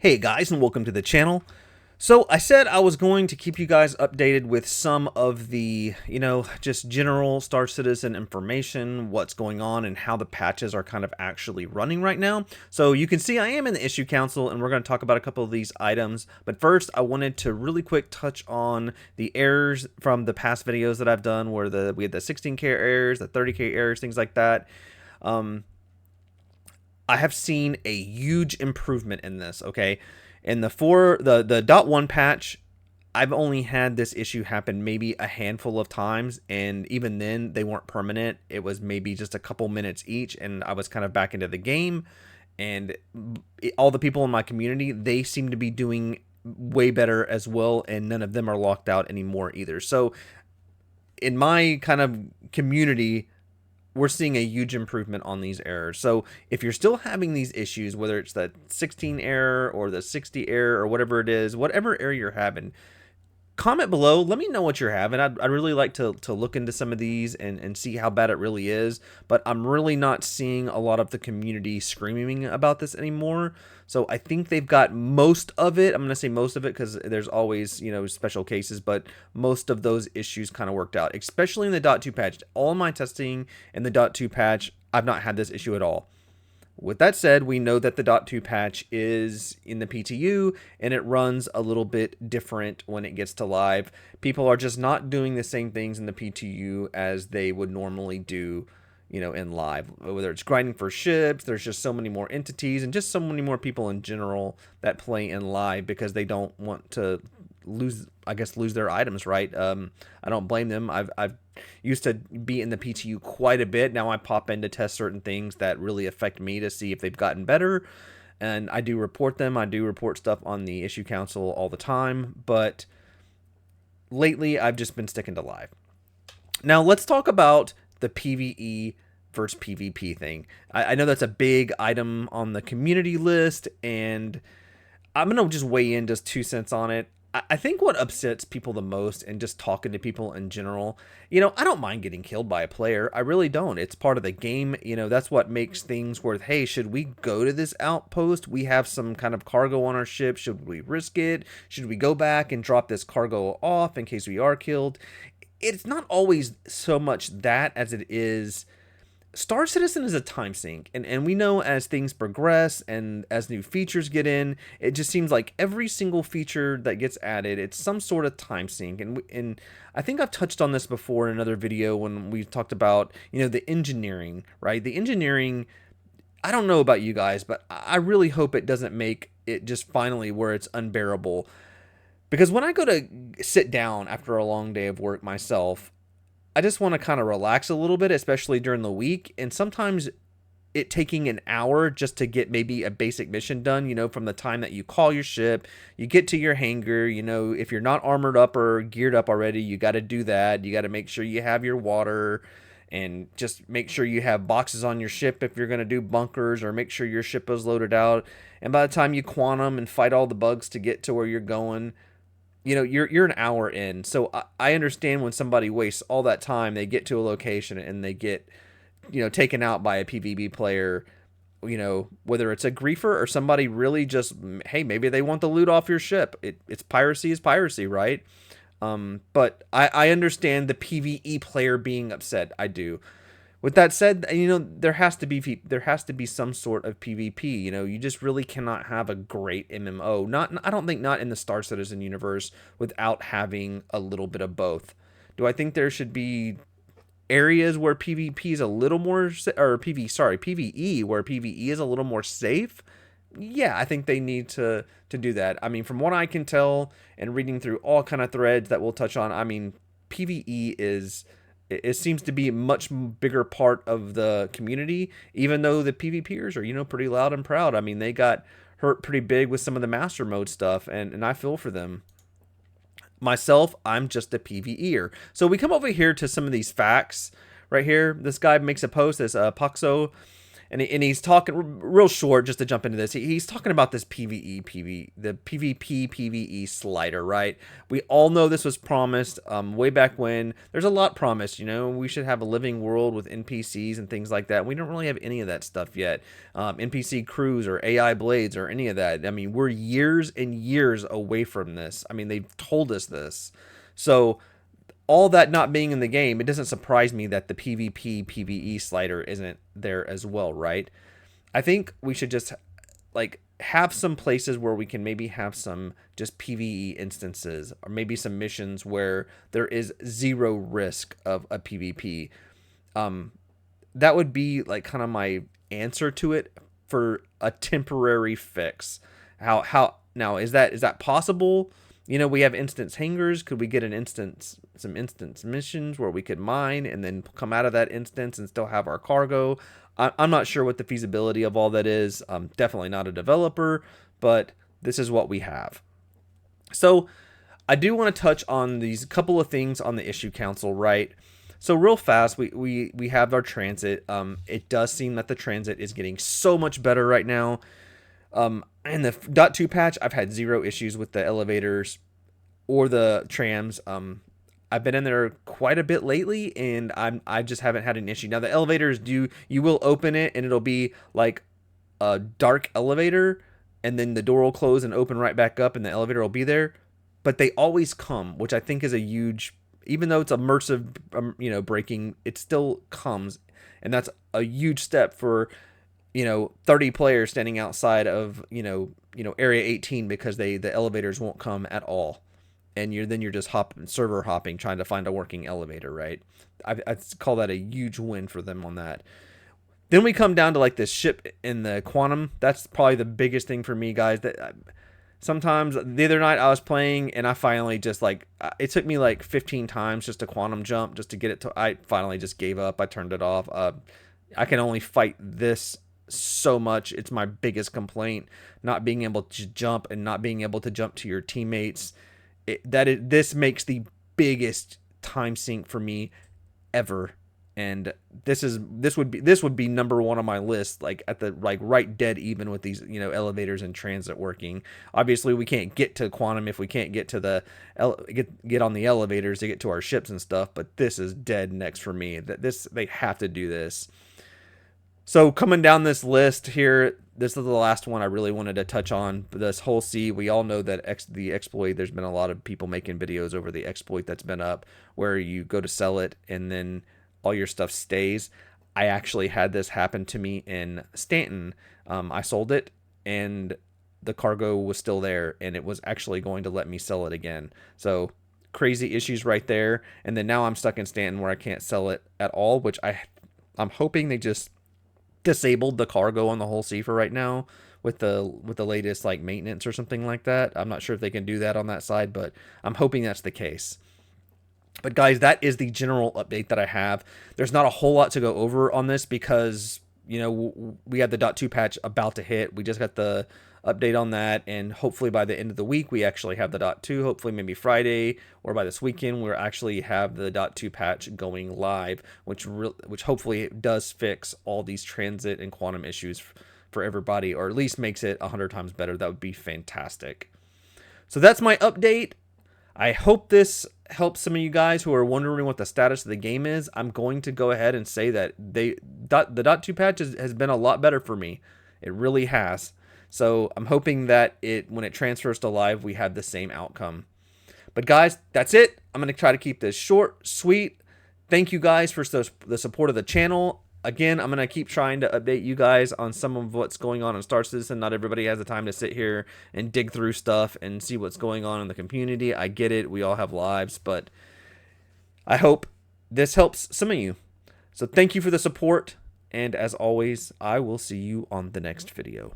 Hey guys, and welcome to the channel. So I said I was going to keep you guys updated with some of the, just general Star Citizen information, what's going on, and how the patches are kind of actually running right now. So you can see I am in the issue council, and we're going to talk about a couple of these items. But first, I wanted to really quick touch on the errors from the past videos that I've done, where we had the 16K errors, the 30K errors, things like that. I have seen a huge improvement in this, okay? In the .1 patch, I've only had this issue happen maybe a handful of times, and even then they weren't permanent. It was maybe just a couple minutes each, and I was kind of back into the game. And all the people in my community, they seem to be doing way better as well, and none of them are locked out anymore either. So in my kind of community, we're seeing a huge improvement on these errors. So if you're still having these issues, whether it's the 16 error or the 60 error or whatever it is, whatever error you're having, comment below. Let me know what you're having. I'd really like to look into some of these and see how bad it really is. But I'm really not seeing a lot of the community screaming about this anymore. So I think they've got most of it. I'm going to say most of it because there's always, special cases. But most of those issues kind of worked out, especially in the .2 patch. All my testing in the .2 patch, I've not had this issue at all. With that said, we know that the .2 patch is in the PTU and it runs a little bit different when it gets to live. People are just not doing the same things in the PTU as they would normally do, in live. Whether it's grinding for ships, there's just so many more entities and just so many more people in general that play in live because they don't want to lose their items, right? I don't blame them. I've used to be in the PTU quite a bit. Now I pop in to test certain things that really affect me to see if they've gotten better, and I do report them. I do report stuff on the issue council all the time, but lately I've just been sticking to live. Now let's talk about the PvE versus PvP thing. I know that's a big item on the community list, and I'm gonna just weigh in just 2 cents on it. I think what upsets people the most, and just talking to people in general, I don't mind getting killed by a player. I really don't. It's part of the game. That's what makes things worth, hey, should we go to this outpost? We have some kind of cargo on our ship. Should we risk it? Should we go back and drop this cargo off in case we are killed? It's not always so much that as it is Star Citizen is a time sink, and we know as things progress and as new features get in, it just seems like every single feature that gets added, it's some sort of time sink. And I think I've touched on this before in another video when we talked about, the engineering, right? The engineering, I don't know about you guys, but I really hope it doesn't make it just finally where it's unbearable. Because when I go to sit down after a long day of work myself, I just want to kind of relax a little bit, especially during the week. And sometimes it taking an hour just to get maybe a basic mission done, from the time that you call your ship, you get to your hangar, if you're not armored up or geared up already, you got to do that. You got to make sure you have your water and just make sure you have boxes on your ship if you're going to do bunkers, or make sure your ship is loaded out. And by the time you quantum and fight all the bugs to get to where you're going, you're an hour in. So I understand when somebody wastes all that time, they get to a location and they get, taken out by a PvP player, whether it's a griefer or somebody really just, hey, maybe they want the loot off your ship. It's piracy is piracy, right? But I understand the PvE player being upset. I do. With that said, there has to be some sort of PvP. You just really cannot have a great MMO. I don't think not in the Star Citizen universe without having a little bit of both. Do I think there should be areas where PvP is a little more, or PvE where PvE is a little more safe? Yeah, I think they need to do that. I mean, from what I can tell and reading through all kind of threads that we'll touch on, I mean, PvE is, it seems to be a much bigger part of the community, even though the PvPers are, pretty loud and proud. I mean, they got hurt pretty big with some of the master mode stuff, and I feel for them. Myself, I'm just a PvEer. So we come over here to some of these facts right here. This guy makes a post, this Paxo, and he's talking real short just to jump into this. He's talking about this the PvP PvE slider, right? We all know this was promised way back when. There's a lot promised, you know. We should have a living world with NPCs and things like that. We don't really have any of that stuff yet. NPC crews or AI blades or any of that. I mean, we're years and years away from this. I mean, they've told us this. So all that not being in the game, it doesn't surprise me that the PvP PvE slider isn't there as well, right? I think we should just like have some places where we can maybe have some just PvE instances, or maybe some missions where there is zero risk of a PvP. That would be like kind of my answer to it for a temporary fix. How now is that possible? You know, we have instance hangars. Could we get some instance missions where we could mine and then come out of that instance and still have our cargo? I'm not sure what the feasibility of all that is. I'm definitely not a developer, but this is what we have. So I do want to touch on these couple of things on the issue council, right? So real fast, we have our transit. It does seem that the transit is getting so much better right now. In the .2 patch, I've had zero issues with the elevators or the trams. I've been in there quite a bit lately, and I just haven't had an issue. Now the elevators you will open it, and it'll be like a dark elevator, and then the door will close and open right back up, and the elevator will be there. But they always come, which I think is a huge, even though it's immersive, breaking, it still comes, and that's a huge step for 30 players standing outside of area 18 because the elevators won't come at all, and you're just server hopping trying to find a working elevator, right? I call that a huge win for them on that. Then we come down to like this ship in the quantum. That's probably the biggest thing for me, guys. That sometimes the other night I was playing and I finally just it took me like 15 times just to quantum jump just to get it to. I finally just gave up. I turned it off. I can only fight this so much. It's my biggest complaint, not being able to jump and not being able to jump to your teammates. This makes the biggest time sink for me ever, and this would be number one on my list, like at the right dead even with these elevators and transit working. Obviously we can't get to quantum if we can't get to the get on the elevators to get to our ships and stuff, but this is dead next for me. They have to do this. So coming down this list here, this is the last one I really wanted to touch on. This whole C, we all know that the exploit, there's been a lot of people making videos over the exploit that's been up where you go to sell it and then all your stuff stays. I actually had this happen to me in Stanton. I sold it and the cargo was still there and it was actually going to let me sell it again. So crazy issues right there. And then now I'm stuck in Stanton where I can't sell it at all, which I'm hoping they just disabled the cargo on the whole sea for right now with the latest like maintenance or something like that. I'm not sure if they can do that on that side, but I'm hoping that's the case. But guys, that is the general update that I have. There's not a whole lot to go over on this because we have the .2 patch about to hit. We just got the update on that, and hopefully by the end of the week we actually have the .2. Hopefully maybe Friday or by this weekend we'll actually have the .2 patch going live, which hopefully does fix all these transit and quantum issues for everybody, or at least makes it 100 times better. That would be fantastic. So that's my update. I hope this helps some of you guys who are wondering what the status of the game is. I'm going to go ahead and say that the .2 patch has been a lot better for me. It really has. So I'm hoping that when it transfers to live, we have the same outcome. But guys, that's it. I'm going to try to keep this short, sweet. Thank you guys for the support of the channel. Again, I'm going to keep trying to update you guys on some of what's going on in Star Citizen. Not everybody has the time to sit here and dig through stuff and see what's going on in the community. I get it. We all have lives, but I hope this helps some of you. So thank you for the support. And as always, I will see you on the next video.